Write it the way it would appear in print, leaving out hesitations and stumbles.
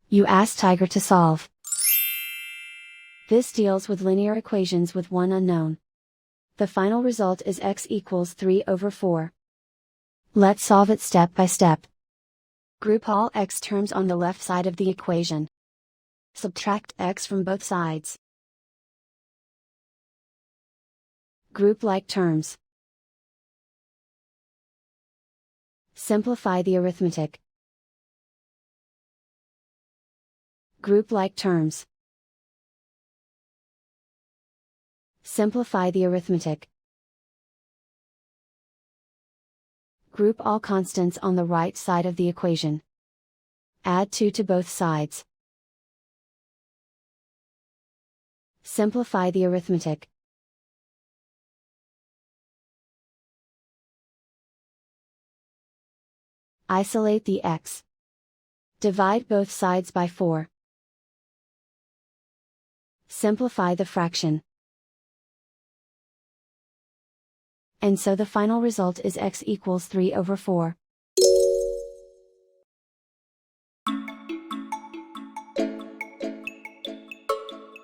You ask Tiger to solve. This deals with linear equations with one unknown. The final result is x equals 3/4. Let's solve it step by step. Group all x terms on the left side of the equation. Subtract x from both sides. Group like terms. Simplify the arithmetic. Group like terms. Simplify the arithmetic. Group all constants on the right side of the equation. Add 2 to both sides. Simplify the arithmetic. Isolate the x. Divide both sides by 4. Simplify the fraction. And so the final result is x equals 3/4.